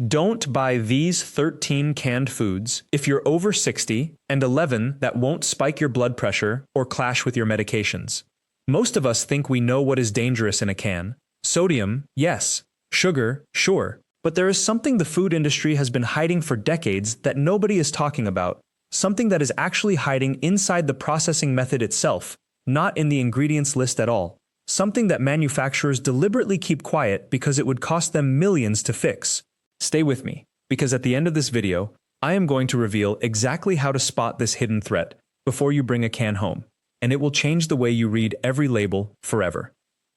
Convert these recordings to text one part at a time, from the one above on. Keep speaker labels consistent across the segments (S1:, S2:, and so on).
S1: Don't buy these 13 canned foods if you're over 60 and 11 that won't spike your blood pressure or clash with your medications. Most of us think we know what is dangerous in a can. Sodium, yes. Sugar, sure. But there is something the food industry has been hiding for decades that nobody is talking about. Something that is actually hiding inside the processing method itself, not in the ingredients list at all. Something that manufacturers deliberately keep quiet because it would cost them millions to fix. Stay with me, because at the end of this video, I am going to reveal exactly how to spot this hidden threat before you bring a can home, and it will change the way you read every label forever.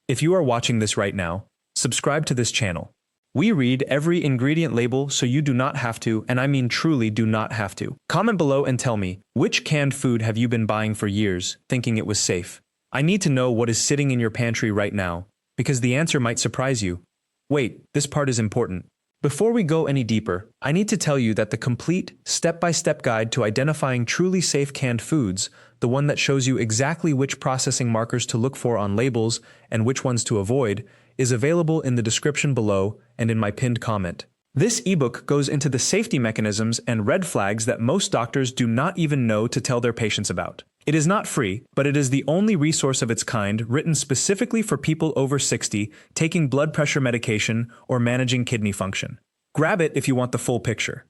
S1: If you are watching this right now, subscribe to this channel. We read every ingredient label so you do not have to, and I mean truly do not have to. Comment below and tell me, which canned food have you been buying for years, thinking it was safe? I need to know what is sitting in your pantry right now, because the answer might surprise you. Wait, this part is important. Before we go any deeper, I need to tell you that the complete, step-by-step guide to identifying truly safe canned foods, the one that shows you exactly which processing markers to look for on labels and which ones to avoid, is available in the description below and in my pinned comment. This ebook goes into the safety mechanisms and red flags that most doctors do not even know to tell their patients about. It is not free, but it is the only resource of its kind written specifically for people over 60 taking blood pressure medication or managing kidney function. Grab it if you want the full picture.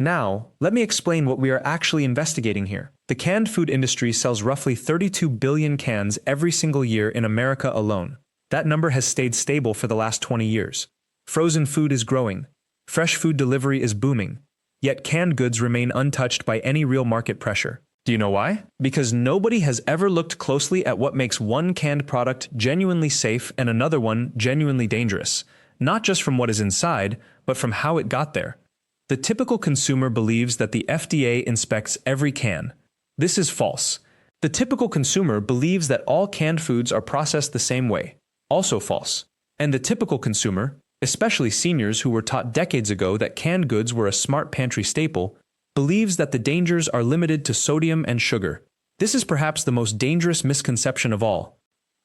S1: Now, let me explain what we are actually investigating here. The canned food industry sells roughly 32 billion cans every single year in America alone. That number has stayed stable for the last 20 years. Frozen food is growing. Fresh food delivery is booming. Yet canned goods remain untouched by any real market pressure. Do you know why? Because nobody has ever looked closely at what makes one canned product genuinely safe and another one genuinely dangerous. Not just from what is inside, but from how it got there. The typical consumer believes that the FDA inspects every can. This is false. The typical consumer believes that all canned foods are processed the same way. Also false. And the typical consumer, especially seniors who were taught decades ago that canned goods were a smart pantry staple, believes that the dangers are limited to sodium and sugar. This is perhaps the most dangerous misconception of all.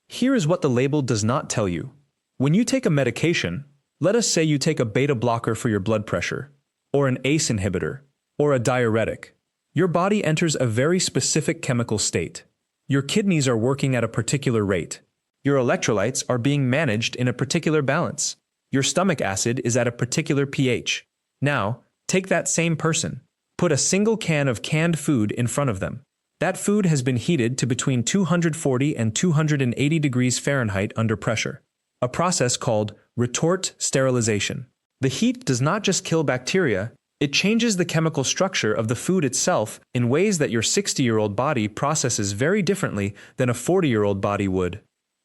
S1: Here is what the label does not tell you. When you take a medication, let us say you take a beta blocker for your blood pressure, or an ACE inhibitor, or a diuretic, your body enters a very specific chemical state. Your kidneys are working at a particular rate. Your electrolytes are being managed in a particular balance. Your stomach acid is at a particular pH. Now, take that same person. Put a single can of canned food in front of them. That food has been heated to between 240 and 280 degrees Fahrenheit under pressure, a process called retort sterilization. The heat does not just kill bacteria, it changes the chemical structure of the food itself in ways that your 60-year-old body processes very differently than a 40-year-old body would.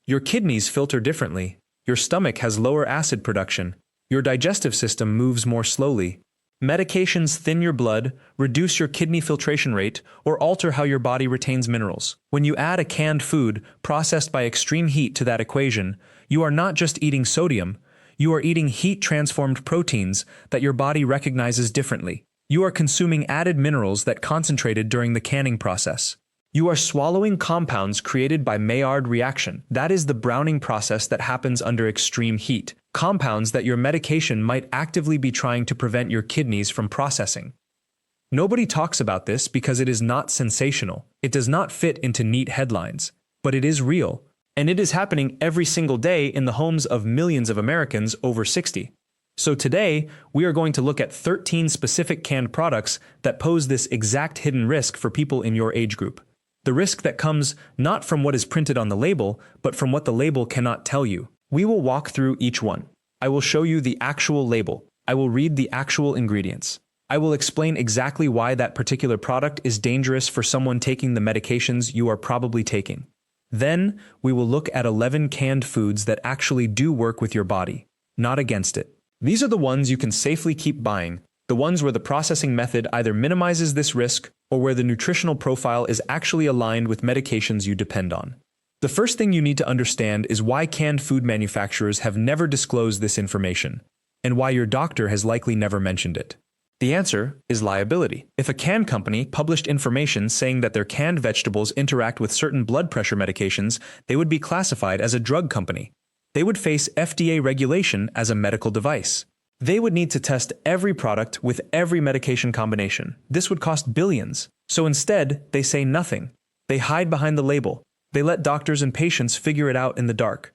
S1: Your kidneys filter differently, your stomach has lower acid production, your digestive system moves more slowly. Medications thin your blood, reduce your kidney filtration rate, or alter how your body retains minerals. When you add a canned food processed by extreme heat to that equation, you are not just eating sodium, you are eating heat-transformed proteins that your body recognizes differently. You are consuming added minerals that concentrated during the canning process. You are swallowing compounds created by Maillard reaction. That is the browning process that happens under extreme heat. Compounds that your medication might actively be trying to prevent your kidneys from processing. Nobody talks about this because it is not sensational. It does not fit into neat headlines. But it is real. And it is happening every single day in the homes of millions of Americans over 60. So today, we are going to look at 13 specific canned products that pose this exact hidden risk for people in your age group. The risk that comes not from what is printed on the label, but from what the label cannot tell you. We will walk through each one. I will show you the actual label. I will read the actual ingredients. I will explain exactly why that particular product is dangerous for someone taking the medications you are probably taking. Then, we will look at 11 canned foods that actually do work with your body, not against it. These are the ones you can safely keep buying, the ones where the processing method either minimizes this risk or where the nutritional profile is actually aligned with medications you depend on. The first thing you need to understand is why canned food manufacturers have never disclosed this information, and why your doctor has likely never mentioned it. The answer is liability. If a can company published information saying that their canned vegetables interact with certain blood pressure medications, they would be classified as a drug company. They would face FDA regulation as a medical device. They would need to test every product with every medication combination. This would cost billions. So instead, they say nothing. They hide behind the label. They let doctors and patients figure it out in the dark.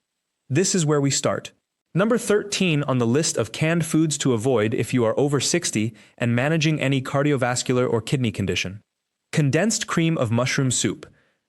S1: This is where we start. Number 13 on the list of canned foods to avoid if you are over 60 and managing any cardiovascular or kidney condition. Condensed cream of mushroom soup.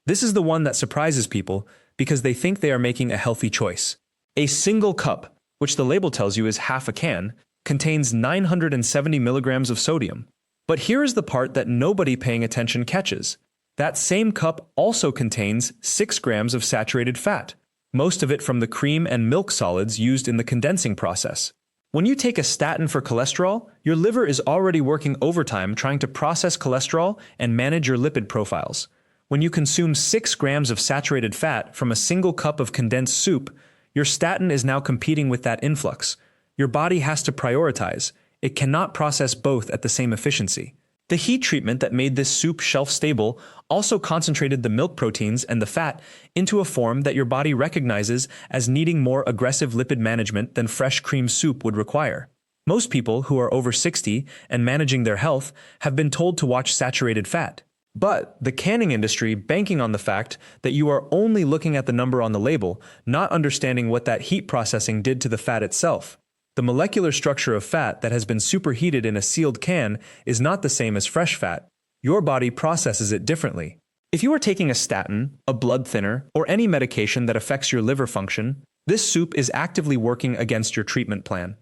S1: This is the one that surprises people because they think they are making a healthy choice. A single cup, which the label tells you is half a can, contains 970 milligrams of sodium. But here is the part that nobody paying attention catches. That same cup also contains 6 grams of saturated fat, most of it from the cream and milk solids used in the condensing process. When you take a statin for cholesterol, your liver is already working overtime trying to process cholesterol and manage your lipid profiles. When you consume 6 grams of saturated fat from a single cup of condensed soup, your statin is now competing with that influx. Your body has to prioritize. It cannot process both at the same efficiency. The heat treatment that made this soup shelf-stable also concentrated the milk proteins and the fat into a form that your body recognizes as needing more aggressive lipid management than fresh cream soup would require. Most people who are over 60 and managing their health have been told to watch saturated fat. But the canning industry banking on the fact that you are only looking at the number on the label, not understanding what that heat processing did to the fat itself. The molecular structure of fat that has been superheated in a sealed can is not the same as fresh fat. Your body processes it differently. If you are taking a statin, a blood thinner, or any medication that affects your liver function, this soup is actively working against your treatment plan.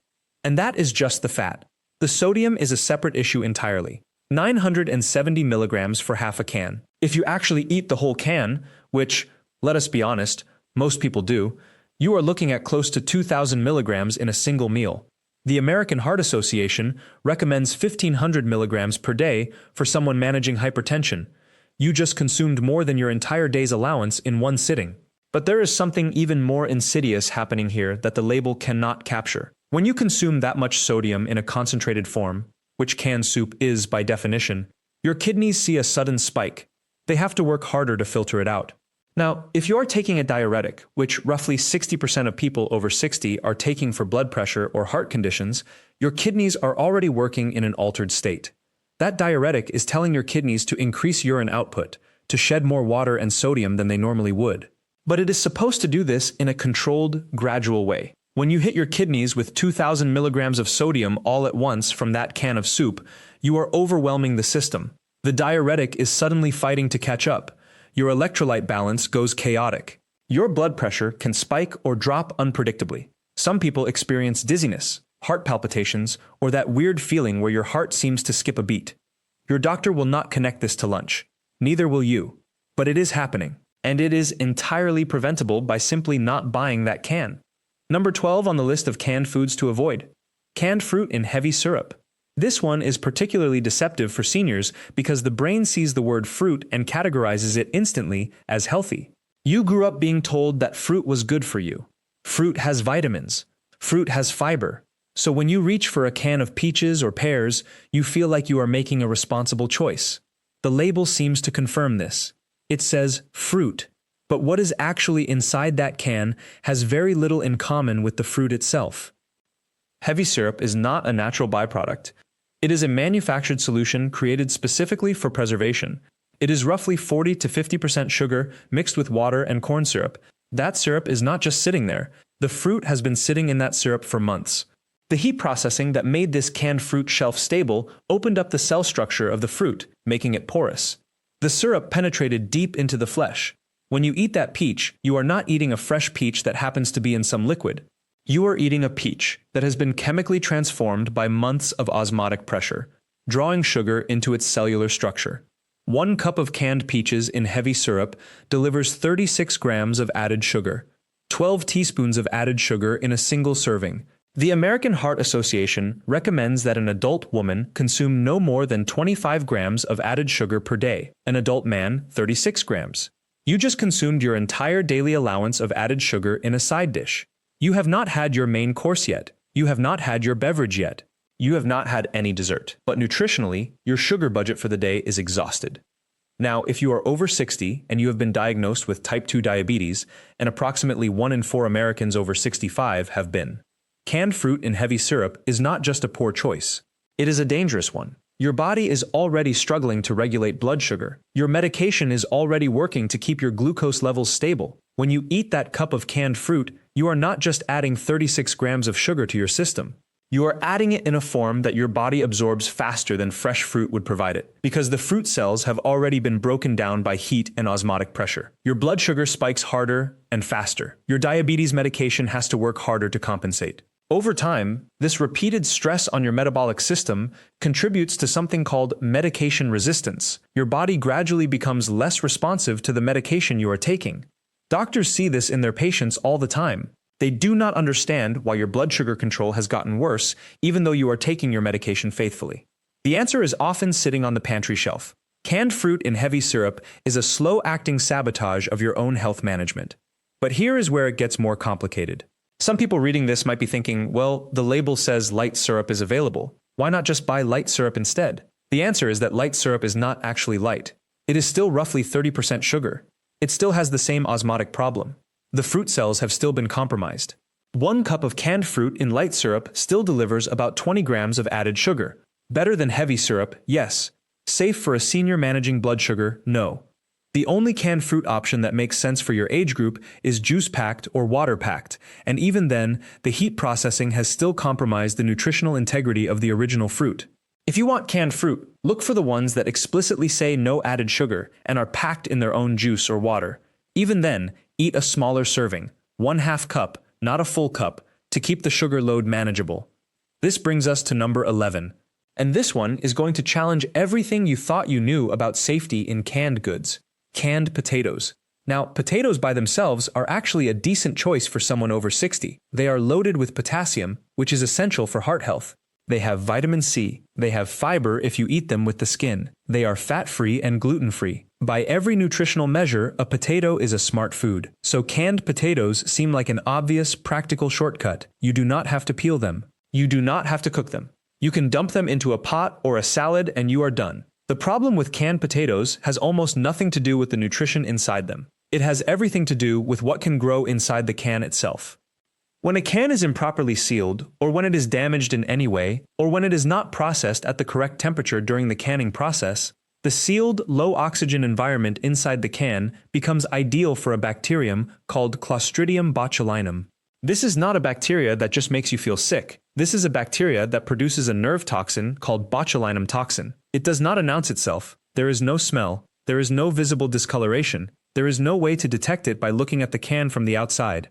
S1: And that is just the fat. The sodium is a separate issue entirely. 970 milligrams for half a can. If you actually eat the whole can, which, let us be honest, most people do, you are looking at close to 2,000 milligrams in a single meal. The American Heart Association recommends 1,500 milligrams per day for someone managing hypertension. You just consumed more than your entire day's allowance in one sitting. But there is something even more insidious happening here that the label cannot capture. When you consume that much sodium in a concentrated form, which canned soup is by definition, your kidneys see a sudden spike. They have to work harder to filter it out. Now, if you are taking a diuretic, which roughly 60% of people over 60 are taking for blood pressure or heart conditions, your kidneys are already working in an altered state. That diuretic is telling your kidneys to increase urine output, to shed more water and sodium than they normally would. But it is supposed to do this in a controlled, gradual way. When you hit your kidneys with 2,000 milligrams of sodium all at once from that can of soup, you are overwhelming the system. The diuretic is suddenly fighting to catch up. Your electrolyte balance goes chaotic. Your blood pressure can spike or drop unpredictably. Some people experience dizziness, heart palpitations, or that weird feeling where your heart seems to skip a beat. Your doctor will not connect this to lunch. Neither will you. But it is happening, and it is entirely preventable by simply not buying that can. Number 12 on the list of canned foods to avoid. Canned fruit in heavy syrup. This one is particularly deceptive for seniors because the brain sees the word fruit and categorizes it instantly as healthy. You grew up being told that fruit was good for you. Fruit has vitamins. Fruit has fiber. So when you reach for a can of peaches or pears, you feel like you are making a responsible choice. The label seems to confirm this. It says fruit, but what is actually inside that can has very little in common with the fruit itself. Heavy syrup is not a natural byproduct. It is a manufactured solution created specifically for preservation. It is roughly 40 to 50% sugar mixed with water and corn syrup. That syrup is not just sitting there. The fruit has been sitting in that syrup for months. The heat processing that made this canned fruit shelf stable opened up the cell structure of the fruit, making it porous. The syrup penetrated deep into the flesh. When you eat that peach, you are not eating a fresh peach that happens to be in some liquid. You are eating a peach that has been chemically transformed by months of osmotic pressure, drawing sugar into its cellular structure. 1 cup of canned peaches in heavy syrup delivers 36 grams of added sugar, 12 teaspoons of added sugar in a single serving. The American Heart Association recommends that an adult woman consume no more than 25 grams of added sugar per day, an adult man 36 grams. You just consumed your entire daily allowance of added sugar in a side dish. You have not had your main course yet. You have not had your beverage yet. You have not had any dessert. But nutritionally, your sugar budget for the day is exhausted. Now, if you are over 60 and you have been diagnosed with type 2 diabetes, and approximately 1 in 4 Americans over 65 have been, Canned fruit in heavy syrup is not just a poor choice. It is a dangerous one. Your body is already struggling to regulate blood sugar. Your medication is already working to keep your glucose levels stable. When you eat that cup of canned fruit, you are not just adding 36 grams of sugar to your system. You are adding it in a form that your body absorbs faster than fresh fruit would provide it, because the fruit cells have already been broken down by heat and osmotic pressure. Your blood sugar spikes harder and faster. Your diabetes medication has to work harder to compensate. Over time, this repeated stress on your metabolic system contributes to something called medication resistance. Your body gradually becomes less responsive to the medication you are taking. Doctors see this in their patients all the time. They do not understand why your blood sugar control has gotten worse, even though you are taking your medication faithfully. The answer is often sitting on the pantry shelf. Canned fruit in heavy syrup is a slow-acting sabotage of your own health management. But here is where it gets more complicated. Some people reading this might be thinking, well, the label says light syrup is available. Why not just buy light syrup instead? The answer is that light syrup is not actually light. It is still roughly 30% sugar. It still has the same osmotic problem. The fruit cells have still been compromised. 1 cup of canned fruit in light syrup still delivers about 20 grams of added sugar. Better than heavy syrup, yes. Safe for a senior managing blood sugar, no. The only canned fruit option that makes sense for your age group is juice-packed or water-packed, and even then, the heat processing has still compromised the nutritional integrity of the original fruit. If you want canned fruit, look for the ones that explicitly say no added sugar and are packed in their own juice or water. Even then, eat a smaller serving, 1/2 cup, not a full cup, to keep the sugar load manageable. This brings us to number 11. And this one is going to challenge everything you thought you knew about safety in canned goods. Canned potatoes. Now, potatoes by themselves are actually a decent choice for someone over 60. They are loaded with potassium, which is essential for heart health. They have vitamin C. They have fiber if you eat them with the skin. They are fat-free and gluten-free. By every nutritional measure, a potato is a smart food. So canned potatoes seem like an obvious, practical shortcut. You do not have to peel them. You do not have to cook them. You can dump them into a pot or a salad and you are done. The problem with canned potatoes has almost nothing to do with the nutrition inside them. It has everything to do with what can grow inside the can itself. When a can is improperly sealed, or when it is damaged in any way, or when it is not processed at the correct temperature during the canning process, the sealed, low-oxygen environment inside the can becomes ideal for a bacterium called Clostridium botulinum. This is not a bacteria that just makes you feel sick. This is a bacteria that produces a nerve toxin called botulinum toxin. It does not announce itself. There is no smell. There is no visible discoloration. There is no way to detect it by looking at the can from the outside.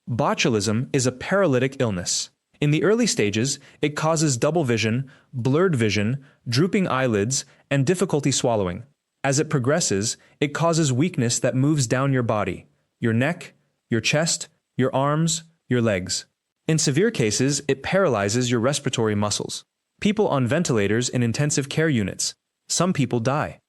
S1: Botulism is a paralytic illness. In the early stages, it causes double vision, blurred vision, drooping eyelids, and difficulty swallowing. As it progresses, it causes weakness that moves down your body, your neck, your chest, your arms, your legs. In severe cases, it paralyzes your respiratory muscles. People on ventilators in intensive care units. Some people die.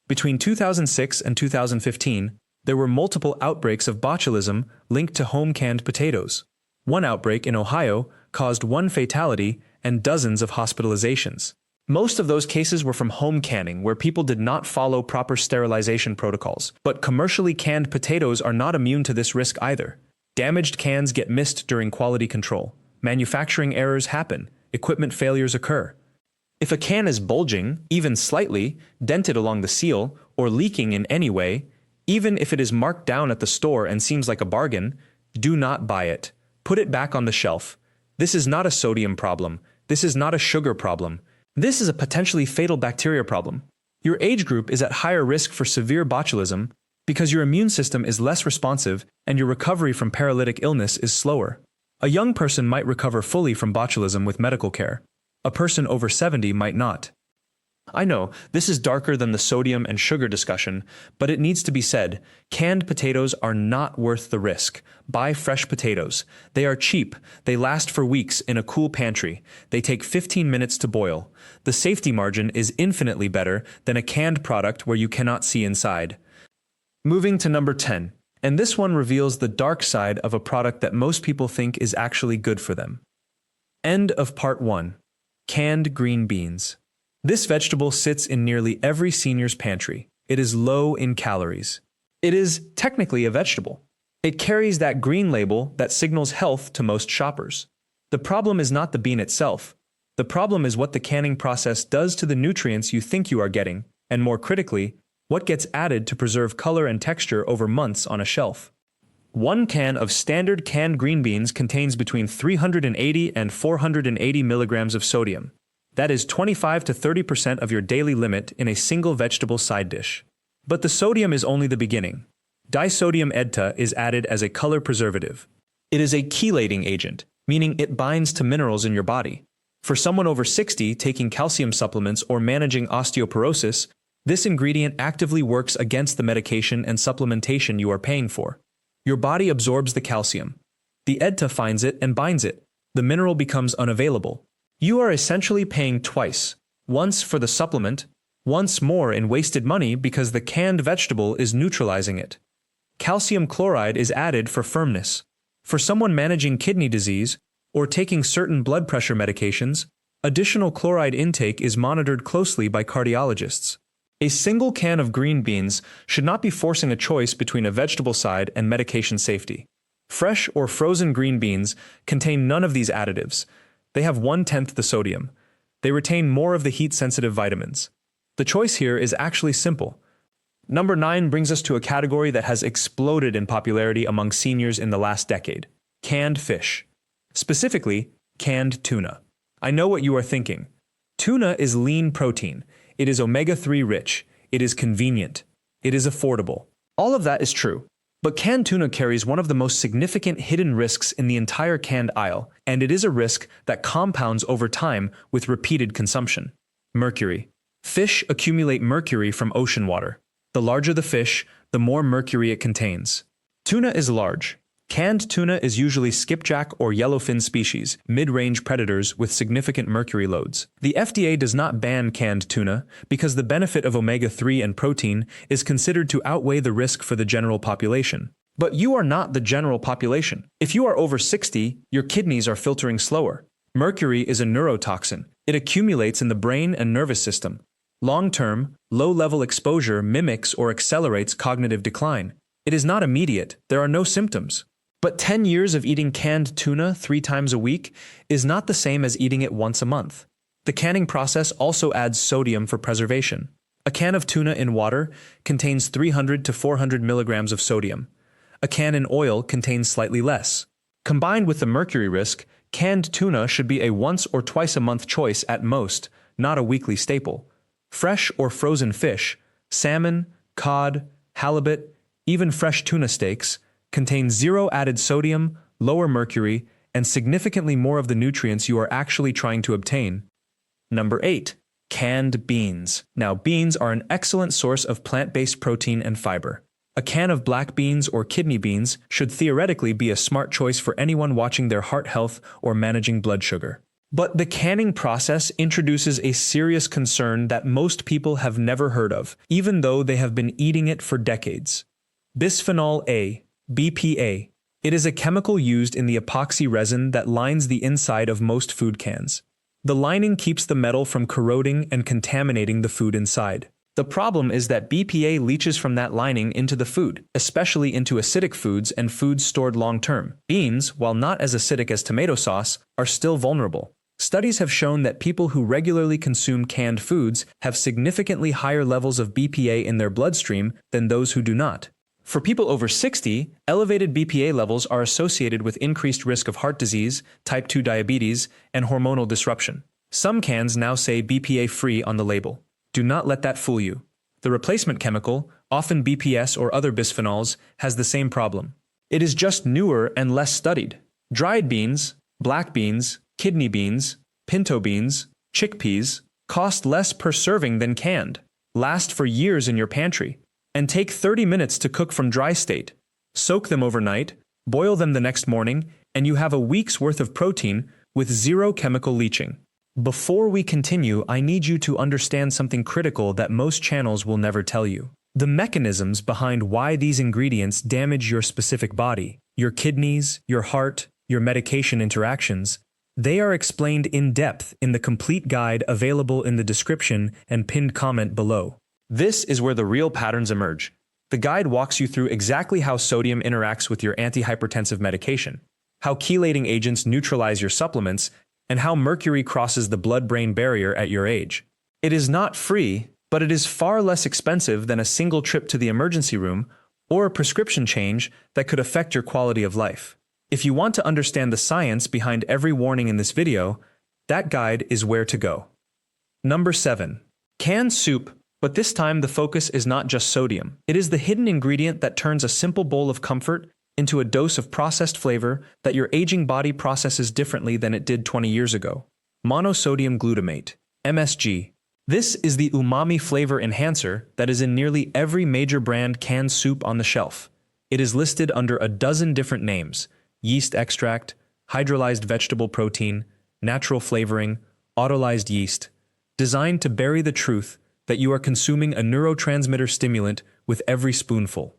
S1: Between 2006 and 2015, there were multiple outbreaks of botulism linked to home-canned potatoes. One outbreak in Ohio caused 1 fatality and dozens of hospitalizations. Most of those cases were from home canning, where people did not follow proper sterilization protocols. But commercially canned potatoes are not immune to this risk either. Damaged cans get missed during quality control. Manufacturing errors happen. Equipment failures occur. If a can is bulging, even slightly, dented along the seal, or leaking in any way, even if it is marked down at the store and seems like a bargain, do not buy it. Put it back on the shelf. This is not a sodium problem. This is not a sugar problem. This is a potentially fatal bacteria problem. Your age group is at higher risk for severe botulism because your immune system is less responsive and your recovery from paralytic illness is slower. A young person might recover fully from botulism with medical care. A person over 70 might not. I know, this is darker than the sodium and sugar discussion, but it needs to be said, canned potatoes are not worth the risk. Buy fresh potatoes. They are cheap. They last for weeks in a cool pantry. They take 15 minutes to boil. The safety margin is infinitely better than a canned product where you cannot see inside. Moving to number 10, and this one reveals the dark side of a product that most people think is actually good for them. End of part 1. Canned green beans. This vegetable sits in nearly every senior's pantry. It is low in calories. It is technically a vegetable. It carries that green label that signals health to most shoppers. The problem is not the bean itself. The problem is what the canning process does to the nutrients you think you are getting, and more critically, what gets added to preserve color and texture over months on a shelf. One can of standard canned green beans contains between 380 and 480 milligrams of sodium. That is 25 to 30% of your daily limit in a single vegetable side dish. But the sodium is only the beginning. Disodium EDTA is added as a color preservative. It is a chelating agent, meaning it binds to minerals in your body. For someone over 60 taking calcium supplements or managing osteoporosis, this ingredient actively works against the medication and supplementation you are paying for. Your body absorbs the calcium. The EDTA finds it and binds it. The mineral becomes unavailable. You are essentially paying twice, once for the supplement, once more in wasted money because the canned vegetable is neutralizing it. Calcium chloride is added for firmness. For someone managing kidney disease or taking certain blood pressure medications, additional chloride intake is monitored closely by cardiologists. A single can of green beans should not be forcing a choice between a vegetable side and medication safety. Fresh or frozen green beans contain none of these additives. They have 1/10 the sodium. They retain more of the heat-sensitive vitamins. The choice here is actually simple. Number 9 brings us to a category that has exploded in popularity among seniors in the last decade: canned fish. Specifically, canned tuna. I know what you are thinking. Tuna is lean protein. It is omega-3 rich. It is convenient. It is affordable. All of that is true. But canned tuna carries one of the most significant hidden risks in the entire canned aisle, and it is a risk that compounds over time with repeated consumption. Mercury. Fish accumulate mercury from ocean water. The larger the fish, the more mercury it contains. Tuna is large. Canned tuna is usually skipjack or yellowfin species, mid-range predators with significant mercury loads. The FDA does not ban canned tuna because the benefit of omega-3 and protein is considered to outweigh the risk for the general population. But you are not the general population. If you are over 60, your kidneys are filtering slower. Mercury is a neurotoxin. It accumulates in the brain and nervous system. Long-term, low-level exposure mimics or accelerates cognitive decline. It is not immediate. There are no symptoms. But 10 years of eating canned tuna 3 times a week is not the same as eating it once a month. The canning process also adds sodium for preservation. A can of tuna in water contains 300 to 400 milligrams of sodium. A can in oil contains slightly less. Combined with the mercury risk, canned tuna should be a once or twice a month choice at most, not a weekly staple. Fresh or frozen fish, salmon, cod, halibut, even fresh tuna steaks, contain zero added sodium, lower mercury, and significantly more of the nutrients you are actually trying to obtain. Number 8. Canned beans. Now, beans are an excellent source of plant-based protein and fiber. A can of black beans or kidney beans should theoretically be a smart choice for anyone watching their heart health or managing blood sugar. But the canning process introduces a serious concern that most people have never heard of, even though they have been eating it for decades. Bisphenol A. BPA. It is a chemical used in the epoxy resin that lines the inside of most food cans. The lining keeps the metal from corroding and contaminating the food inside. The problem is that BPA leaches from that lining into the food, especially into acidic foods and foods stored long-term. Beans, while not as acidic as tomato sauce, are still vulnerable. Studies have shown that people who regularly consume canned foods have significantly higher levels of BPA in their bloodstream than those who do not. For people over 60, elevated BPA levels are associated with increased risk of heart disease, type 2 diabetes, and hormonal disruption. Some cans now say BPA-free on the label. Do not let that fool you. The replacement chemical, often BPS or other bisphenols, has the same problem. It is just newer and less studied. Dried beans, black beans, kidney beans, pinto beans, chickpeas cost less per serving than canned, last for years in your pantry, and take 30 minutes to cook from dry state. Soak them overnight, boil them the next morning, and you have a week's worth of protein with zero chemical leaching. Before we continue, I need you to understand something critical that most channels will never tell you. The mechanisms behind why these ingredients damage your specific body, your kidneys, your heart, your medication interactions, they are explained in depth in the complete guide available in the description and pinned comment below. This is where the real patterns emerge. The guide walks you through exactly how sodium interacts with your antihypertensive medication, how chelating agents neutralize your supplements, and how mercury crosses the blood-brain barrier at your age. It is not free, but it is far less expensive than a single trip to the emergency room or a prescription change that could affect your quality of life. If you want to understand the science behind every warning in this video, that guide is where to go. Number 7. Canned soup, but this time the focus is not just sodium. It is the hidden ingredient that turns a simple bowl of comfort into a dose of processed flavor that your aging body processes differently than it did 20 years ago. Monosodium glutamate, MSG. This is the umami flavor enhancer that is in nearly every major brand canned soup on the shelf. It is listed under a dozen different names: yeast extract, hydrolyzed vegetable protein, natural flavoring, autolyzed yeast, designed to bury the truth that you are consuming a neurotransmitter stimulant with every spoonful.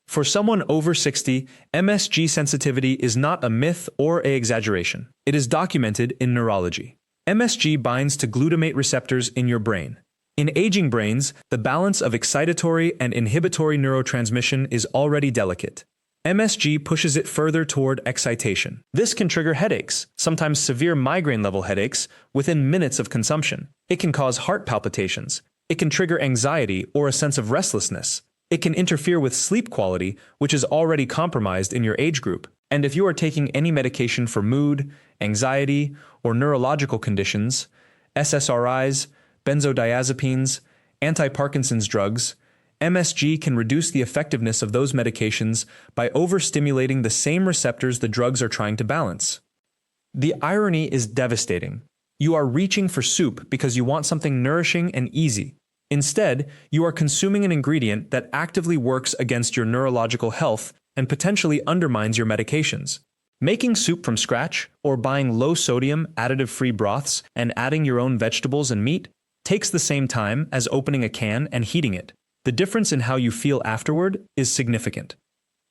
S1: For someone over 60, MSG sensitivity is not a myth or an exaggeration. It is documented in neurology. MSG binds to glutamate receptors in your brain. In aging brains, the balance of excitatory and inhibitory neurotransmission is already delicate. MSG pushes it further toward excitation. This can trigger headaches, sometimes severe migraine-level headaches, within minutes of consumption. It can cause heart palpitations. It can trigger anxiety or a sense of restlessness. It can interfere with sleep quality, which is already compromised in your age group. And if you are taking any medication for mood, anxiety, or neurological conditions, SSRIs, benzodiazepines, anti-Parkinson's drugs, MSG can reduce the effectiveness of those medications by overstimulating the same receptors the drugs are trying to balance. The irony is devastating. You are reaching for soup because you want something nourishing and easy. Instead, you are consuming an ingredient that actively works against your neurological health and potentially undermines your medications. Making soup from scratch, or buying low-sodium, additive-free broths and adding your own vegetables and meat, takes the same time as opening a can and heating it. The difference in how you feel afterward is significant.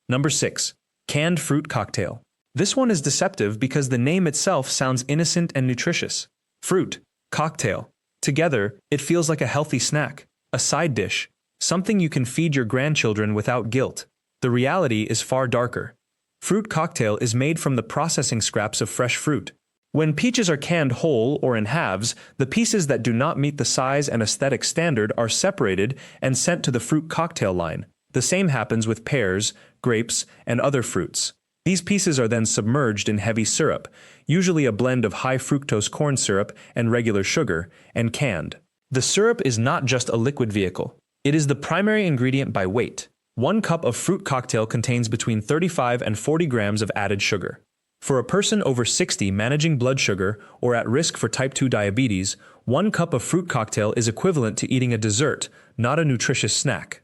S1: Number 6. Canned fruit cocktail. This one is deceptive because the name itself sounds innocent and nutritious. Fruit, cocktail. Together, it feels like a healthy snack, a side dish, something you can feed your grandchildren without guilt. The reality is far darker. Fruit cocktail is made from the processing scraps of fresh fruit. When peaches are canned whole or in halves, the pieces that do not meet the size and aesthetic standard are separated and sent to the fruit cocktail line. The same happens with pears, grapes, and other fruits. These pieces are then submerged in heavy syrup, usually a blend of high fructose corn syrup and regular sugar, and canned. The syrup is not just a liquid vehicle. It is the primary ingredient by weight. 1 cup of fruit cocktail contains between 35 and 40 grams of added sugar. For a person over 60 managing blood sugar or at risk for type 2 diabetes, 1 cup of fruit cocktail is equivalent to eating a dessert, not a nutritious snack.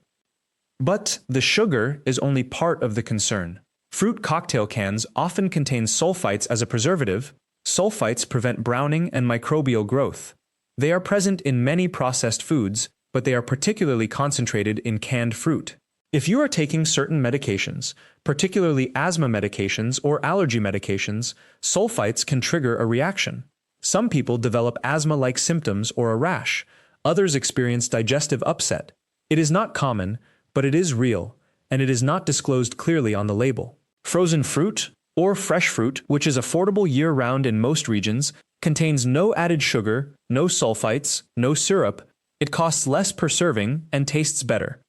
S1: But the sugar is only part of the concern. Fruit cocktail cans often contain sulfites as a preservative. Sulfites prevent browning and microbial growth. They are present in many processed foods, but they are particularly concentrated in canned fruit. If you are taking certain medications, particularly asthma medications or allergy medications, sulfites can trigger a reaction. Some people develop asthma-like symptoms or a rash. Others experience digestive upset. It is not common, but it is real, and it is not disclosed clearly on the label. Frozen fruit, or fresh fruit, which is affordable year-round in most regions, contains no added sugar, no sulfites, no syrup. It costs less per serving and tastes better.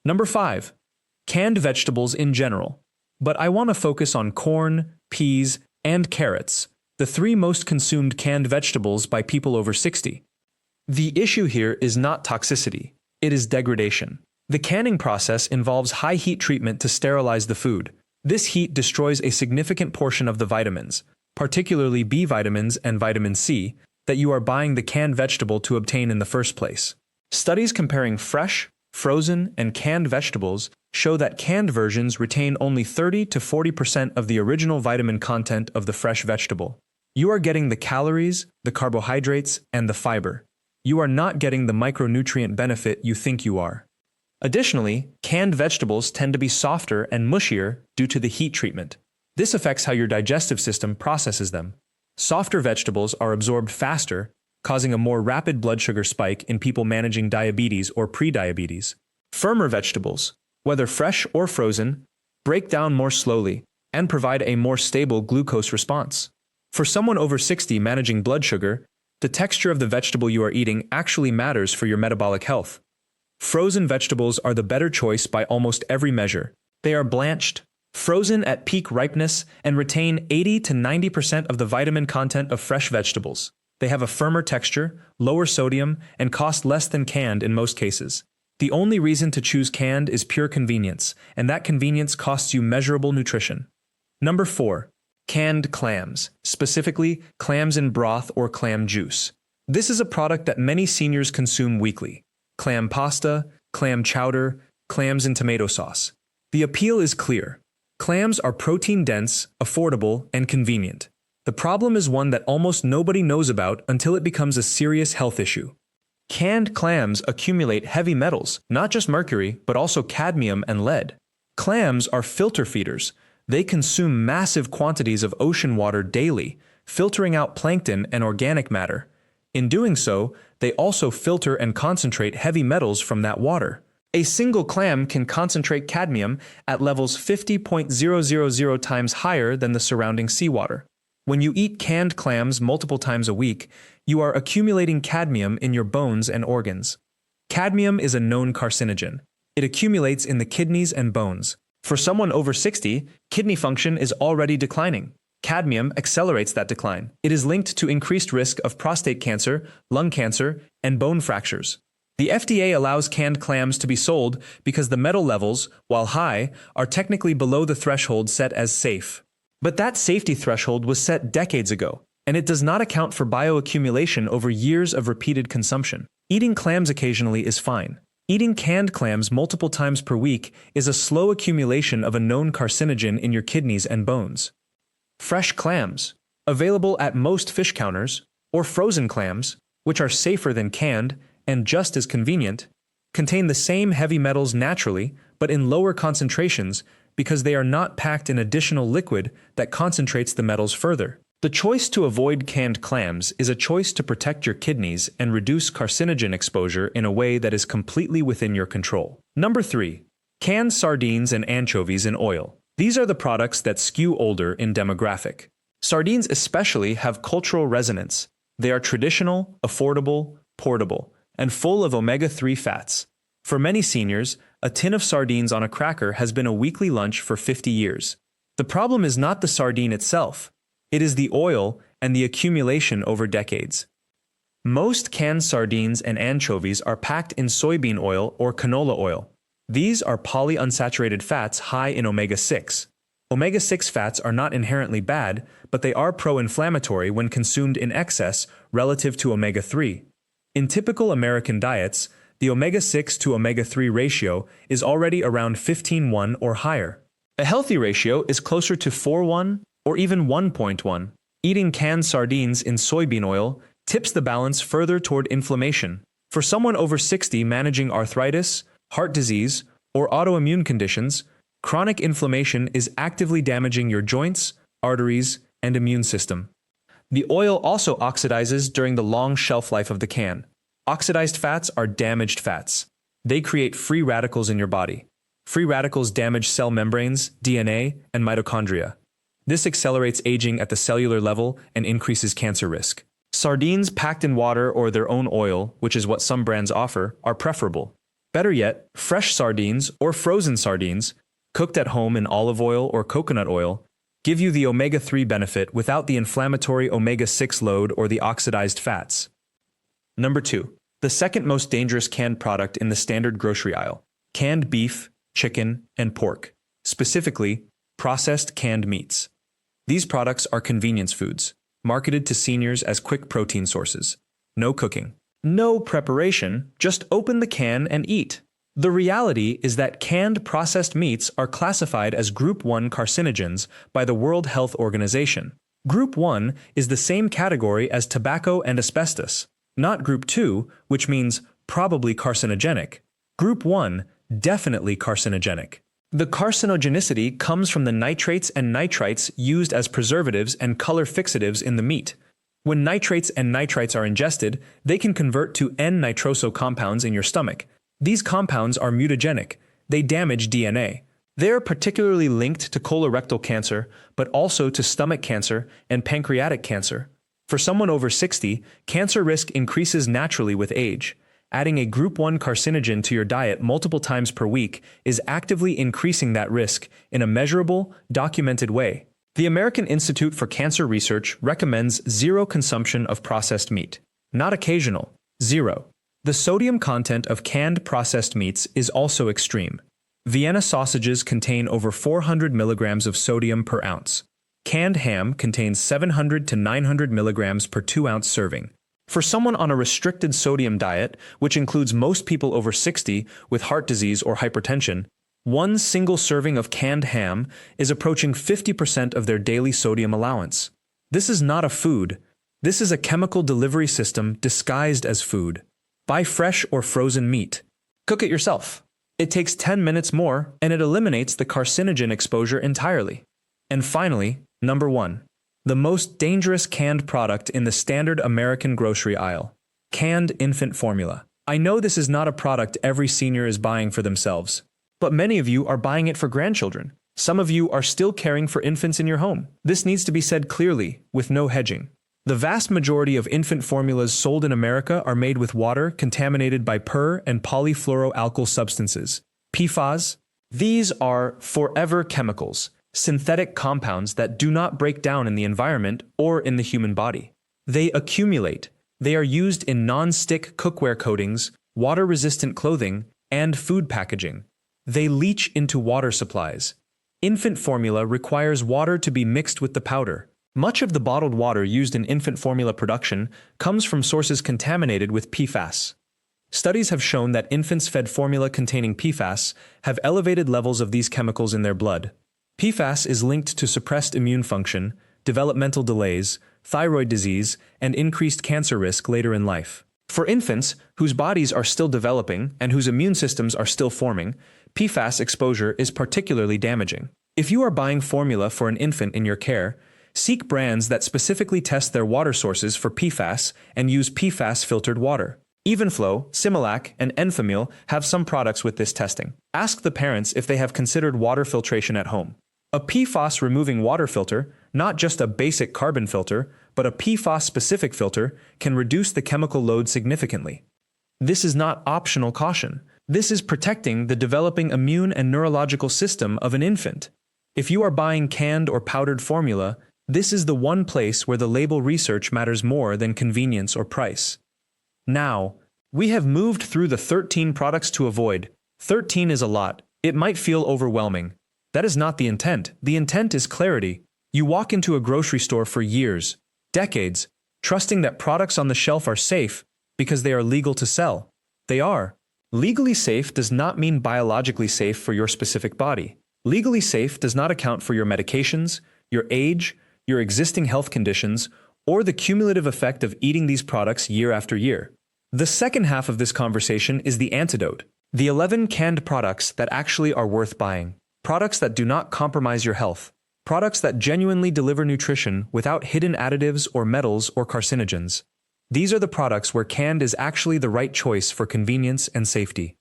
S1: Number 5. Canned vegetables in general. But I want to focus on corn, peas, and carrots, the 3 most consumed canned vegetables by people over 60. The issue here is not toxicity, it is degradation. The canning process involves high heat treatment to sterilize the food. This heat destroys a significant portion of the vitamins, particularly B vitamins and vitamin C, that you are buying the canned vegetable to obtain in the first place. Studies comparing fresh, frozen, and canned vegetables show that canned versions retain only 30 to 40% of the original vitamin content of the fresh vegetable. You are getting the calories, the carbohydrates, and the fiber. You are not getting the micronutrient benefit you think you are. Additionally, canned vegetables tend to be softer and mushier due to the heat treatment. This affects how your digestive system processes them. Softer vegetables are absorbed faster, causing a more rapid blood sugar spike in people managing diabetes or prediabetes. Firmer vegetables, whether fresh or frozen, break down more slowly, and provide a more stable glucose response. For someone over 60 managing blood sugar, the texture of the vegetable you are eating actually matters for your metabolic health. Frozen vegetables are the better choice by almost every measure. They are blanched, frozen at peak ripeness, and retain 80 to 90% of the vitamin content of fresh vegetables. They have a firmer texture, lower sodium, and cost less than canned in most cases. The only reason to choose canned is pure convenience, and that convenience costs you measurable nutrition. Number 4. Canned clams, specifically clams in broth or clam juice. This is a product that many seniors consume weekly. Clam pasta, clam chowder, clams in tomato sauce. The appeal is clear. Clams are protein-dense, affordable, and convenient. The problem is one that almost nobody knows about until it becomes a serious health issue. Canned clams accumulate heavy metals, not just mercury, but also cadmium and lead. Clams are filter feeders. They consume massive quantities of ocean water daily, filtering out plankton and organic matter. In doing so, they also filter and concentrate heavy metals from that water. A single clam can concentrate cadmium at levels 50.000 times higher than the surrounding seawater. When you eat canned clams multiple times a week, you are accumulating cadmium in your bones and organs. Cadmium is a known carcinogen. It accumulates in the kidneys and bones. For someone over 60, kidney function is already declining. Cadmium accelerates that decline. It is linked to increased risk of prostate cancer, lung cancer, and bone fractures. The FDA allows canned clams to be sold because the metal levels, while high, are technically below the threshold set as safe. But that safety threshold was set decades ago, and it does not account for bioaccumulation over years of repeated consumption. Eating clams occasionally is fine. Eating canned clams multiple times per week is a slow accumulation of a known carcinogen in your kidneys and bones. Fresh clams, available at most fish counters, or frozen clams, which are safer than canned and just as convenient, contain the same heavy metals naturally, but in lower concentrations because they are not packed in additional liquid that concentrates the metals further. The choice to avoid canned clams is a choice to protect your kidneys and reduce carcinogen exposure in a way that is completely within your control. Number 3. Canned sardines and anchovies in oil. These are the products that skew older in demographic. Sardines especially have cultural resonance. They are traditional, affordable, portable, and full of omega-3 fats. For many seniors, a tin of sardines on a cracker has been a weekly lunch for 50 years. The problem is not the sardine itself. It is the oil and the accumulation over decades. Most canned sardines and anchovies are packed in soybean oil or canola oil. These are polyunsaturated fats high in omega-6. Omega-6 fats are not inherently bad, but they are pro-inflammatory when consumed in excess relative to omega-3. In typical American diets, the omega-6 to omega-3 ratio is already around 15:1 or higher. A healthy ratio is closer to 4:1 or even 1.1. Eating canned sardines in soybean oil tips the balance further toward inflammation. For someone over 60 managing arthritis, heart disease, or autoimmune conditions, chronic inflammation is actively damaging your joints, arteries, and immune system. The oil also oxidizes during the long shelf life of the can. Oxidized fats are damaged fats. They create free radicals in your body. Free radicals damage cell membranes, DNA, and mitochondria. This accelerates aging at the cellular level and increases cancer risk. Sardines packed in water or their own oil, which is what some brands offer, are preferable. Better yet, fresh sardines or frozen sardines, cooked at home in olive oil or coconut oil, give you the omega-3 benefit without the inflammatory omega-6 load or the oxidized fats. Number 2. The second most dangerous canned product in the standard grocery aisle: canned beef, chicken, and pork. Specifically, processed canned meats. These products are convenience foods, marketed to seniors as quick protein sources. No cooking, no preparation, just open the can and eat. The reality is that canned processed meats are classified as Group 1 carcinogens by the World Health Organization. Group 1 is the same category as tobacco and asbestos, not Group 2, which means probably carcinogenic. Group 1, definitely carcinogenic. The carcinogenicity comes from the nitrates and nitrites used as preservatives and color fixatives in the meat. When nitrates and nitrites are ingested, they can convert to N-nitroso compounds in your stomach. These compounds are mutagenic. They damage DNA. They are particularly linked to colorectal cancer, but also to stomach cancer and pancreatic cancer. For someone over 60, cancer risk increases naturally with age. Adding a Group 1 carcinogen to your diet multiple times per week is actively increasing that risk in a measurable, documented way. The American Institute for Cancer Research recommends zero consumption of processed meat. Not occasional, zero. The sodium content of canned processed meats is also extreme. Vienna sausages contain over 400 milligrams of sodium per ounce. Canned ham contains 700 to 900 milligrams per 2-ounce serving. For someone on a restricted sodium diet, which includes most people over 60 with heart disease or hypertension, one single serving of canned ham is approaching 50% of their daily sodium allowance. This is not a food. This is a chemical delivery system disguised as food. Buy fresh or frozen meat. Cook it yourself. It takes 10 minutes more, and it eliminates the carcinogen exposure entirely. And finally, number 1. The most dangerous canned product in the standard American grocery aisle. Canned infant formula. I know this is not a product every senior is buying for themselves, but many of you are buying it for grandchildren. Some of you are still caring for infants in your home. This needs to be said clearly, with no hedging. The vast majority of infant formulas sold in America are made with water contaminated by per- and polyfluoroalkyl substances, PFAS. These are forever chemicals, synthetic compounds that do not break down in the environment or in the human body. They accumulate. They are used in non-stick cookware coatings, water-resistant clothing, and food packaging. They leach into water supplies. Infant formula requires water to be mixed with the powder. Much of the bottled water used in infant formula production comes from sources contaminated with PFAS. Studies have shown that infants fed formula containing PFAS have elevated levels of these chemicals in their blood. PFAS is linked to suppressed immune function, developmental delays, thyroid disease, and increased cancer risk later in life. For infants, whose bodies are still developing and whose immune systems are still forming, PFAS exposure is particularly damaging. If you are buying formula for an infant in your care, seek brands that specifically test their water sources for PFAS and use PFAS-filtered water. Evenflo, Similac, and Enfamil have some products with this testing. Ask the parents if they have considered water filtration at home. A PFAS-removing water filter, not just a basic carbon filter, but a PFAS-specific filter, can reduce the chemical load significantly. This is not optional caution. This is protecting the developing immune and neurological system of an infant. If you are buying canned or powdered formula, this is the one place where the label research matters more than convenience or price. Now, we have moved through the 13 products to avoid. 13 is a lot. It might feel overwhelming. That is not the intent. The intent is clarity. You walk into a grocery store for years, decades, trusting that products on the shelf are safe because they are legal to sell. They are. Legally safe does not mean biologically safe for your specific body. Legally safe does not account for your medications, your age, your existing health conditions, or the cumulative effect of eating these products year after year. The second half of this conversation is the antidote. The 11 canned products that actually are worth buying. Products that do not compromise your health. Products that genuinely deliver nutrition without hidden additives or metals or carcinogens. These are the products where canned is actually the right choice for convenience and safety.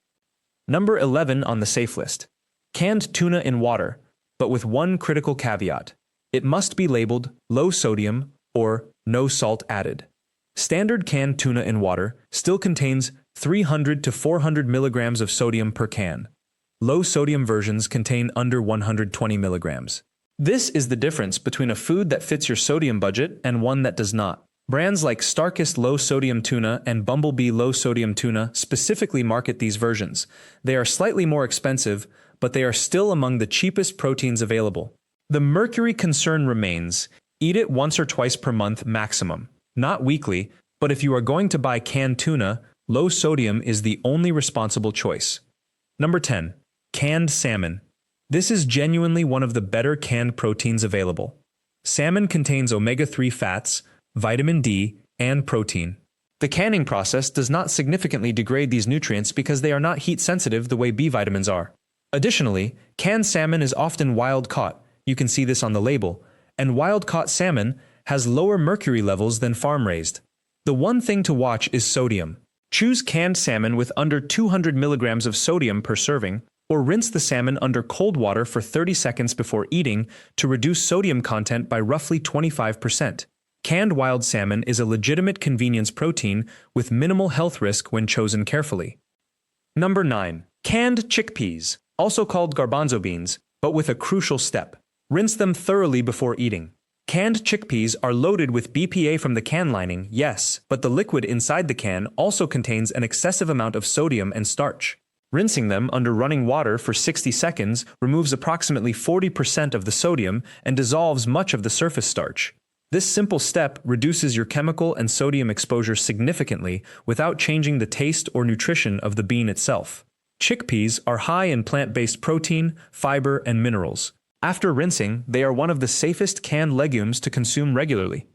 S1: Number 11 on the safe list. Canned tuna in water, but with one critical caveat. It must be labeled low sodium or no salt added. Standard canned tuna in water still contains 300 to 400 milligrams of sodium per can. Low sodium versions contain under 120 milligrams. This is the difference between a food that fits your sodium budget and one that does not. Brands like Starkist Low Sodium Tuna and Bumblebee Low Sodium Tuna specifically market these versions. They are slightly more expensive, but they are still among the cheapest proteins available. The mercury concern remains. Eat it once or twice per month maximum, not weekly, but if you are going to buy canned tuna, low sodium is the only responsible choice. Number 10. Canned salmon. This is genuinely one of the better canned proteins available. Salmon contains omega-3 fats, vitamin D, and protein. The canning process does not significantly degrade these nutrients because they are not heat sensitive the way B vitamins are. Additionally, canned salmon is often wild-caught, you can see this on the label, and wild-caught salmon has lower mercury levels than farm-raised. The one thing to watch is sodium. Choose canned salmon with under 200 milligrams of sodium per serving, Or rinse the salmon under cold water for 30 seconds before eating to reduce sodium content by roughly 25%. Canned wild salmon is a legitimate convenience protein with minimal health risk when chosen carefully. Number 9. Canned chickpeas, also called garbanzo beans, but with a crucial step. Rinse them thoroughly before eating. Canned chickpeas are loaded with BPA from the can lining, yes, but the liquid inside the can also contains an excessive amount of sodium and starch. Rinsing them under running water for 60 seconds removes approximately 40% of the sodium and dissolves much of the surface starch. This simple step reduces your chemical and sodium exposure significantly without changing the taste or nutrition of the bean itself. Chickpeas are high in plant-based protein, fiber, and minerals. After rinsing, they are one of the safest canned legumes to consume regularly.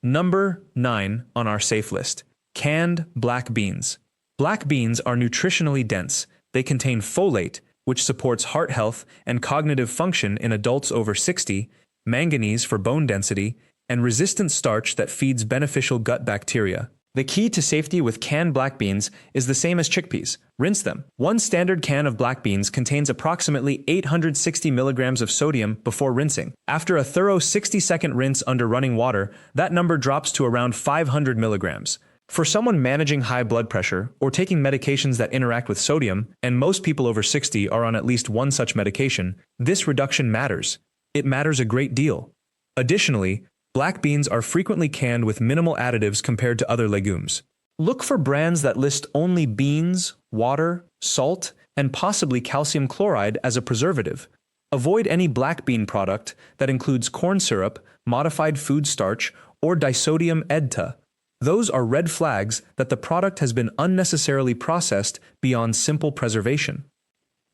S1: Number 9 on our safe list. Canned black beans. Black beans are nutritionally dense. They contain folate, which supports heart health and cognitive function in adults over 60, manganese for bone density, and resistant starch that feeds beneficial gut bacteria. The key to safety with canned black beans is the same as chickpeas. Rinse them. One standard can of black beans contains approximately 860 milligrams of sodium before rinsing. After a thorough 60-second rinse under running water, that number drops to around 500 milligrams. For someone managing high blood pressure or taking medications that interact with sodium, and most people over 60 are on at least one such medication, this reduction matters. It matters a great deal. Additionally, black beans are frequently canned with minimal additives compared to other legumes. Look for brands that list only beans, water, salt, and possibly calcium chloride as a preservative. Avoid any black bean product that includes corn syrup, modified food starch, or disodium EDTA. Those are red flags that the product has been unnecessarily processed beyond simple preservation.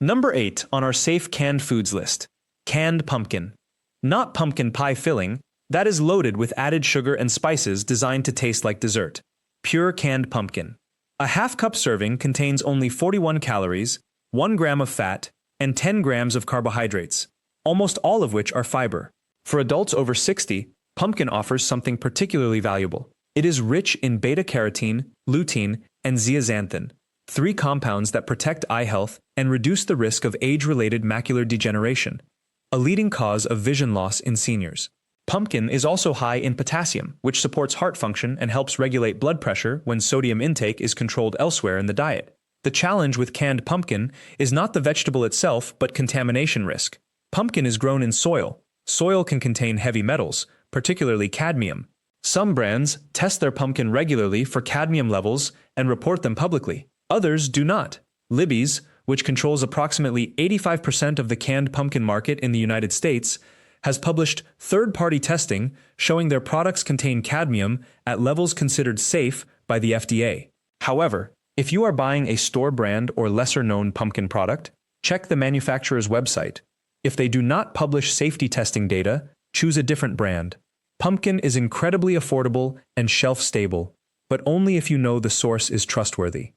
S1: Number 8 on our safe canned foods list. Canned pumpkin. Not pumpkin pie filling, that is loaded with added sugar and spices designed to taste like dessert. Pure canned pumpkin. A half-cup serving contains only 41 calories, 1 gram of fat, and 10 grams of carbohydrates, almost all of which are fiber. For adults over 60, pumpkin offers something particularly valuable. It is rich in beta-carotene, lutein, and zeaxanthin, 3 compounds that protect eye health and reduce the risk of age-related macular degeneration, a leading cause of vision loss in seniors. Pumpkin is also high in potassium, which supports heart function and helps regulate blood pressure when sodium intake is controlled elsewhere in the diet. The challenge with canned pumpkin is not the vegetable itself, but contamination risk. Pumpkin is grown in soil. Soil can contain heavy metals, particularly cadmium. Some brands test their pumpkin regularly for cadmium levels and report them publicly. Others do not. Libby's, which controls approximately 85% of the canned pumpkin market in the United States, has published third-party testing showing their products contain cadmium at levels considered safe by the FDA. However, if you are buying a store brand or lesser-known pumpkin product, check the manufacturer's website. If they do not publish safety testing data, choose a different brand. Pumpkin is incredibly affordable and shelf-stable, but only if you know the source is trustworthy.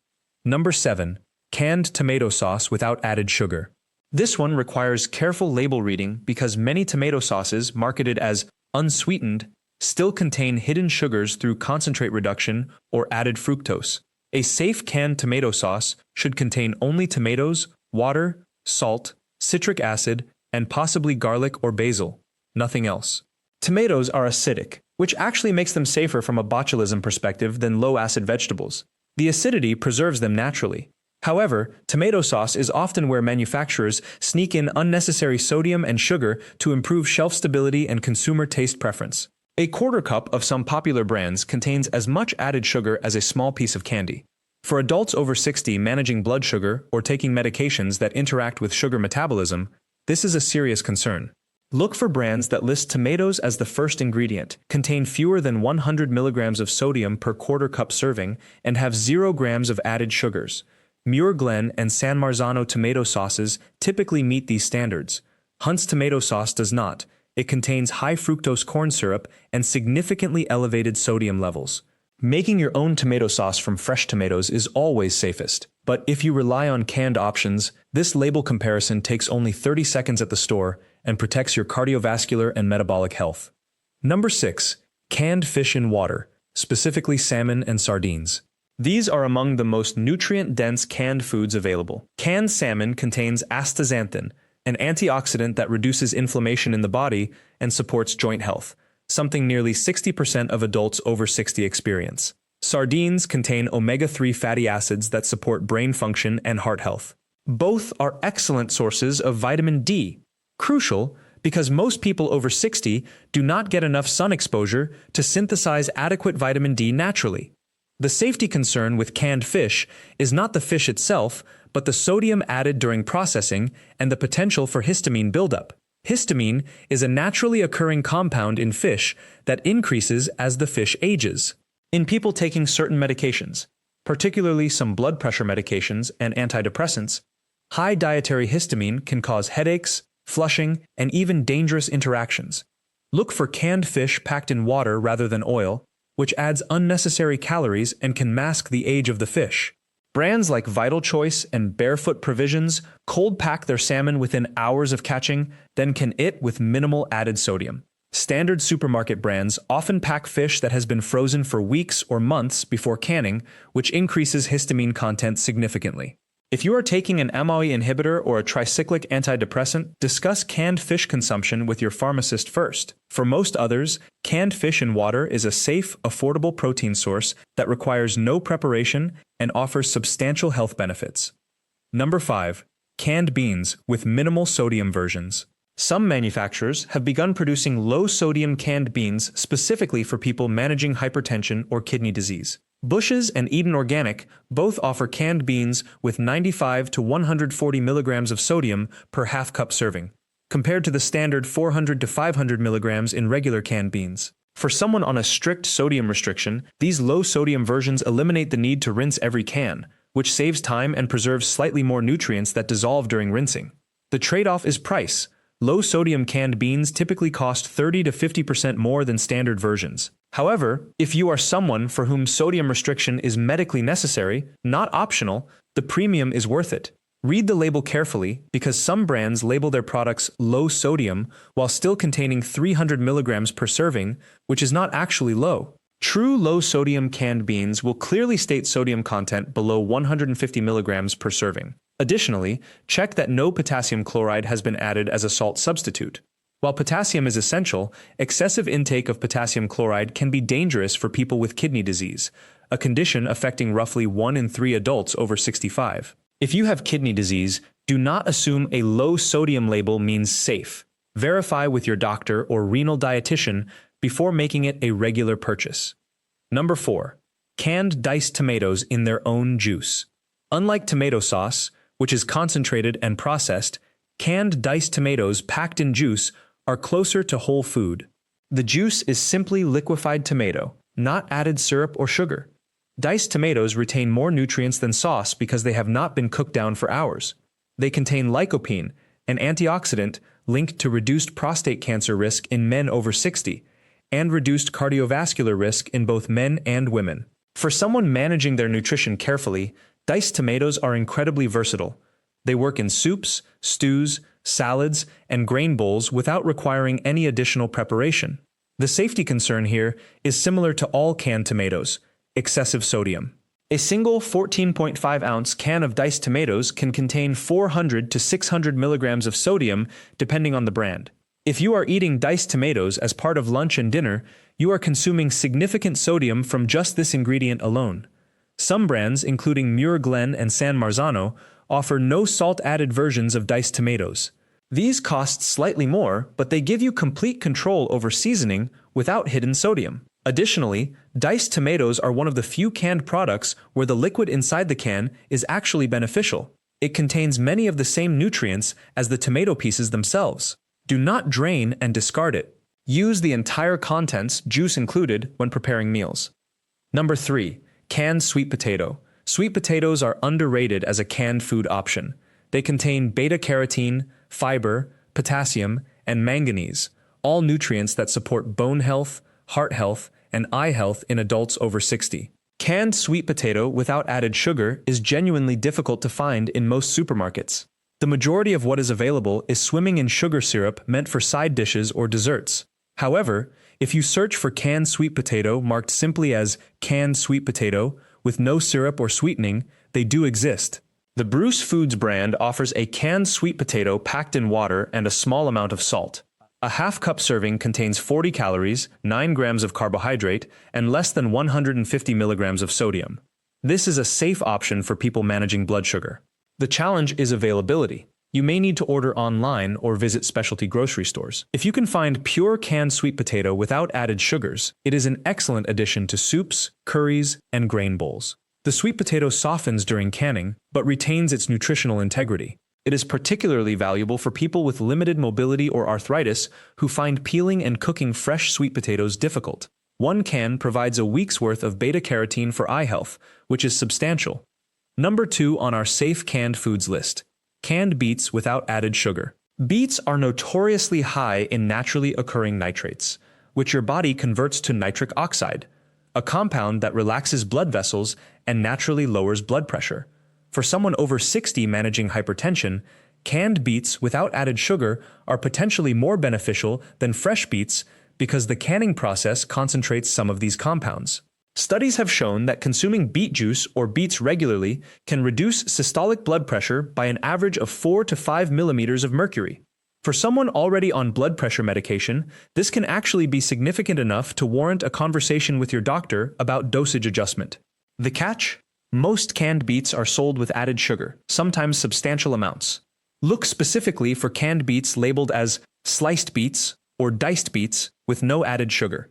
S1: Number 7. Canned tomato sauce without added sugar. This one requires careful label reading because many tomato sauces marketed as unsweetened still contain hidden sugars through concentrate reduction or added fructose. A safe canned tomato sauce should contain only tomatoes, water, salt, citric acid, and possibly garlic or basil, nothing else. Tomatoes are acidic, which actually makes them safer from a botulism perspective than low-acid vegetables. The acidity preserves them naturally. However, tomato sauce is often where manufacturers sneak in unnecessary sodium and sugar to improve shelf stability and consumer taste preference. A quarter cup of some popular brands contains as much added sugar as a small piece of candy. For adults over 60 managing blood sugar or taking medications that interact with sugar metabolism, this is a serious concern. Look for brands that list tomatoes as the first ingredient, contain fewer than 100 milligrams of sodium per quarter cup serving, and have 0 grams of added sugars. Muir Glen and San Marzano tomato sauces typically meet these standards. Hunt's tomato sauce does not. It contains high fructose corn syrup and significantly elevated sodium levels. Making your own tomato sauce from fresh tomatoes is always safest, but if you rely on canned options, this label comparison takes only 30 seconds at the store and protects your cardiovascular and metabolic health. Number 6. Canned fish in water, specifically salmon and sardines. These are among the most nutrient-dense canned foods available. Canned salmon contains astaxanthin, an antioxidant that reduces inflammation in the body and supports joint health, something nearly 60% of adults over 60 experience. Sardines contain omega-3 fatty acids that support brain function and heart health. Both are excellent sources of vitamin D, crucial because most people over 60 do not get enough sun exposure to synthesize adequate vitamin D naturally. The safety concern with canned fish is not the fish itself, but the sodium added during processing and the potential for histamine buildup. Histamine is a naturally occurring compound in fish that increases as the fish ages. In people taking certain medications, particularly some blood pressure medications and antidepressants, high dietary histamine can cause headaches, flushing, and even dangerous interactions. Look for canned fish packed in water rather than oil, which adds unnecessary calories and can mask the age of the fish. Brands like Vital Choice and Barefoot Provisions cold pack their salmon within hours of catching, then can eat with minimal added sodium. Standard supermarket brands often pack fish that has been frozen for weeks or months before canning, which increases histamine content significantly. If you are taking an MAOI inhibitor or a tricyclic antidepressant, discuss canned fish consumption with your pharmacist first. For most others, canned fish in water is a safe, affordable protein source that requires no preparation and offers substantial health benefits. Number 5. Canned beans with minimal sodium versions. Some manufacturers have begun producing low-sodium canned beans specifically for people managing hypertension or kidney disease. Bush's and Eden Organic both offer canned beans with 95 to 140 milligrams of sodium per half-cup serving, compared to the standard 400 to 500 milligrams in regular canned beans. For someone on a strict sodium restriction, these low-sodium versions eliminate the need to rinse every can, which saves time and preserves slightly more nutrients that dissolve during rinsing. The trade-off is price. Low-sodium canned beans typically cost 30 to 50% more than standard versions. However, if you are someone for whom sodium restriction is medically necessary, not optional, the premium is worth it. Read the label carefully because some brands label their products low sodium while still containing 300 milligrams per serving, which is not actually low. True low-sodium canned beans will clearly state sodium content below 150 milligrams per serving. Additionally, check that no potassium chloride has been added as a salt substitute. While potassium is essential, excessive intake of potassium chloride can be dangerous for people with kidney disease, a condition affecting roughly 1 in 3 adults over 65. If you have kidney disease, do not assume a low-sodium label means safe. Verify with your doctor or renal dietitian before making it a regular purchase. Number 4. Canned diced tomatoes in their own juice. Unlike tomato sauce, which is concentrated and processed, canned diced tomatoes packed in juice are closer to whole food. The juice is simply liquefied tomato, not added syrup or sugar. Diced tomatoes retain more nutrients than sauce because they have not been cooked down for hours. They contain lycopene, an antioxidant linked to reduced prostate cancer risk in men over 60, and reduced cardiovascular risk in both men and women. For someone managing their nutrition carefully, diced tomatoes are incredibly versatile. They work in soups, stews, salads, and grain bowls without requiring any additional preparation. The safety concern here is similar to all canned tomatoes: excessive sodium. A single 14.5-ounce can of diced tomatoes can contain 400 to 600 milligrams of sodium depending on the brand. If you are eating diced tomatoes as part of lunch and dinner, you are consuming significant sodium from just this ingredient alone. Some brands, including Muir Glen and San Marzano, offer no salt-added versions of diced tomatoes. These cost slightly more, but they give you complete control over seasoning without hidden sodium. Additionally, diced tomatoes are one of the few canned products where the liquid inside the can is actually beneficial. It contains many of the same nutrients as the tomato pieces themselves. Do not drain and discard it. Use the entire contents, juice included, when preparing meals. Number 3. Canned sweet potato. Sweet potatoes are underrated as a canned food option. They contain beta-carotene, fiber, potassium, and manganese, all nutrients that support bone health, heart health, and eye health in adults over 60. Canned sweet potato without added sugar is genuinely difficult to find in most supermarkets. The majority of what is available is swimming in sugar syrup meant for side dishes or desserts. However, if you search for canned sweet potato marked simply as canned sweet potato with no syrup or sweetening, they do exist. The Bruce Foods brand offers a canned sweet potato packed in water and a small amount of salt. A half-cup serving contains 40 calories, 9 grams of carbohydrate, and less than 150 milligrams of sodium. This is a safe option for people managing blood sugar. The challenge is availability. You may need to order online or visit specialty grocery stores. If you can find pure canned sweet potato without added sugars, it is an excellent addition to soups, curries, and grain bowls. The sweet potato softens during canning, but retains its nutritional integrity. It is particularly valuable for people with limited mobility or arthritis who find peeling and cooking fresh sweet potatoes difficult. One can provides a week's worth of beta-carotene for eye health, which is substantial. Number 2 on our safe canned foods list. Canned beets without added sugar. Beets are notoriously high in naturally occurring nitrates, which your body converts to nitric oxide, a compound that relaxes blood vessels and naturally lowers blood pressure. For someone over 60 managing hypertension, canned beets without added sugar are potentially more beneficial than fresh beets because the canning process concentrates some of these compounds. Studies have shown that consuming beet juice or beets regularly can reduce systolic blood pressure by an average of 4 to 5 millimeters of mercury. For someone already on blood pressure medication, this can actually be significant enough to warrant a conversation with your doctor about dosage adjustment. The catch? Most canned beets are sold with added sugar, sometimes substantial amounts. Look specifically for canned beets labeled as sliced beets or diced beets with no added sugar.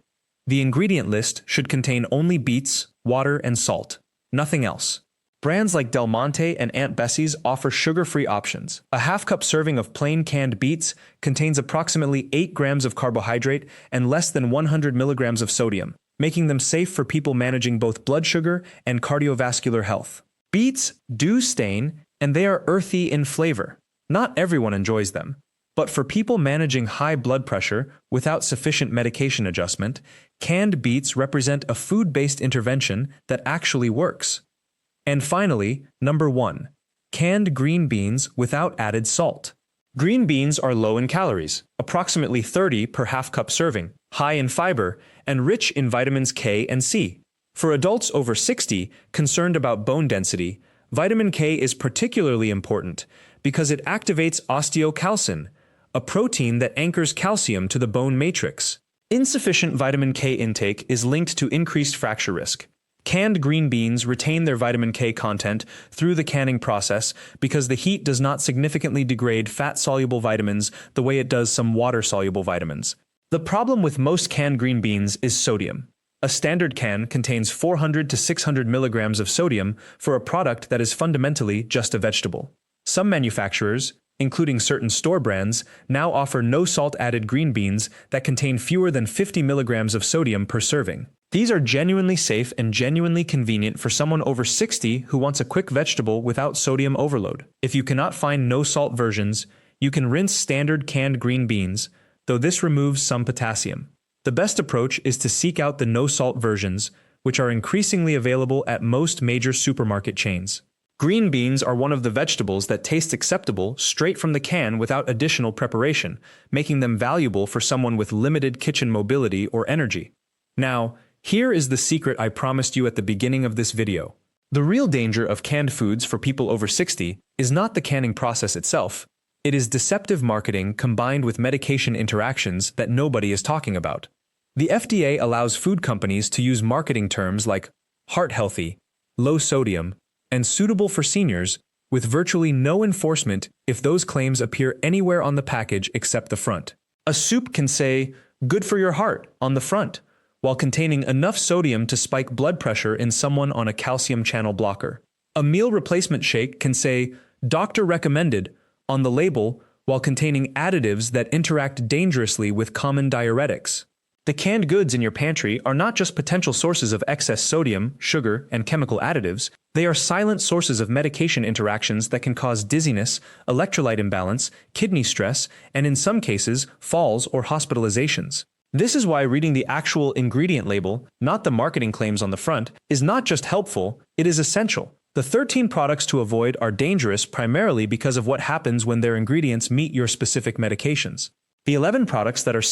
S1: The ingredient list should contain only beets, water, and salt, nothing else. Brands like Del Monte and Aunt Bessie's offer sugar-free options. A half-cup serving of plain canned beets contains approximately 8 grams of carbohydrate and less than 100 milligrams of sodium, making them safe for people managing both blood sugar and cardiovascular health. Beets do stain, and they are earthy in flavor. Not everyone enjoys them. But for people managing high blood pressure without sufficient medication adjustment, canned beets represent a food-based intervention that actually works. And finally, number 1. Canned green beans without added salt. Green beans are low in calories, approximately 30 per half-cup serving, high in fiber, and rich in vitamins K and C. For adults over 60 concerned about bone density, vitamin K is particularly important because it activates osteocalcin, a protein that anchors calcium to the bone matrix. Insufficient vitamin K intake is linked to increased fracture risk. Canned green beans retain their vitamin K content through the canning process because the heat does not significantly degrade fat-soluble vitamins the way it does some water-soluble vitamins. The problem with most canned green beans is sodium. A standard can contains 400 to 600 milligrams of sodium for a product that is fundamentally just a vegetable. Some manufacturers, including certain store brands, now offer no-salt added green beans that contain fewer than 50 milligrams of sodium per serving. These are genuinely safe and genuinely convenient for someone over 60 who wants a quick vegetable without sodium overload. If you cannot find no-salt versions, you can rinse standard canned green beans, though this removes some potassium. The best approach is to seek out the no-salt versions, which are increasingly available at most major supermarket chains. Green beans are one of the vegetables that taste acceptable straight from the can without additional preparation, making them valuable for someone with limited kitchen mobility or energy. Now, here is the secret I promised you at the beginning of this video. The real danger of canned foods for people over 60 is not the canning process itself. It is deceptive marketing combined with medication interactions that nobody is talking about. The FDA allows food companies to use marketing terms like heart-healthy, low-sodium, and suitable for seniors, with virtually no enforcement if those claims appear anywhere on the package except the front. A soup can say, "Good for your heart," on the front, while containing enough sodium to spike blood pressure in someone on a calcium channel blocker. A meal replacement shake can say, "Doctor recommended," on the label, while containing additives that interact dangerously with common diuretics. The canned goods in your pantry are not just potential sources of excess sodium, sugar, and chemical additives, they are silent sources of medication interactions that can cause dizziness, electrolyte imbalance, kidney stress, and in some cases, falls or hospitalizations. This is why reading the actual ingredient label, not the marketing claims on the front, is not just helpful, it is essential. The 13 products to avoid are dangerous primarily because of what happens when their ingredients meet your specific medications. The 11 products that are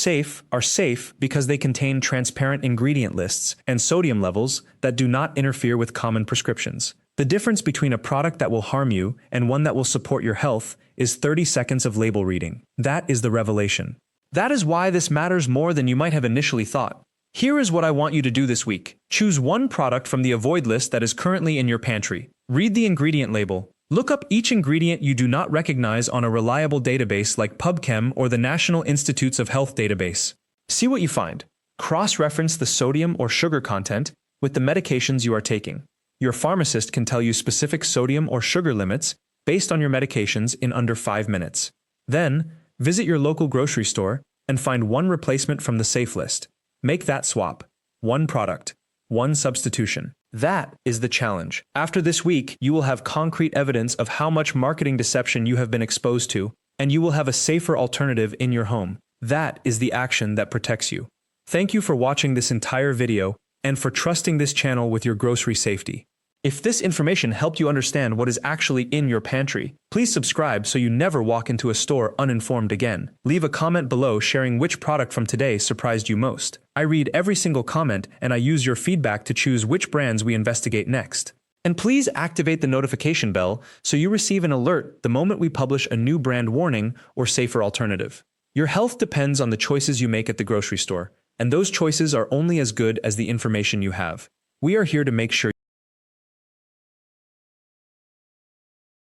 S1: safe because they contain transparent ingredient lists and sodium levels that do not interfere with common prescriptions. The difference between a product that will harm you and one that will support your health is 30 seconds of label reading. That is the revelation. That is why this matters more than you might have initially thought. Here is what I want you to do this week. Choose one product from the avoid list that is currently in your pantry. Read the ingredient label. Look up each ingredient you do not recognize on a reliable database like PubChem or the National Institutes of Health database. See what you find. Cross-reference the sodium or sugar content with the medications you are taking. Your pharmacist can tell you specific sodium or sugar limits based on your medications in under 5 minutes. Then, visit your local grocery store and find one replacement from the safe list. Make that swap. One product, one substitution. That is the challenge. After this week, you will have concrete evidence of how much marketing deception you have been exposed to, and you will have a safer alternative in your home. That is the action that protects you. Thank you for watching this entire video and for trusting this channel with your grocery safety. If this information helped you understand what is actually in your pantry, please subscribe so you never walk into a store uninformed again. Leave a comment below sharing which product from today surprised you most. I read every single comment and I use your feedback to choose which brands we investigate next. And please activate the notification bell so you receive an alert the moment we publish a new brand warning or safer alternative. Your health depends on the choices you make at the grocery store, and those choices are only as good as the information you have. We are here to make sure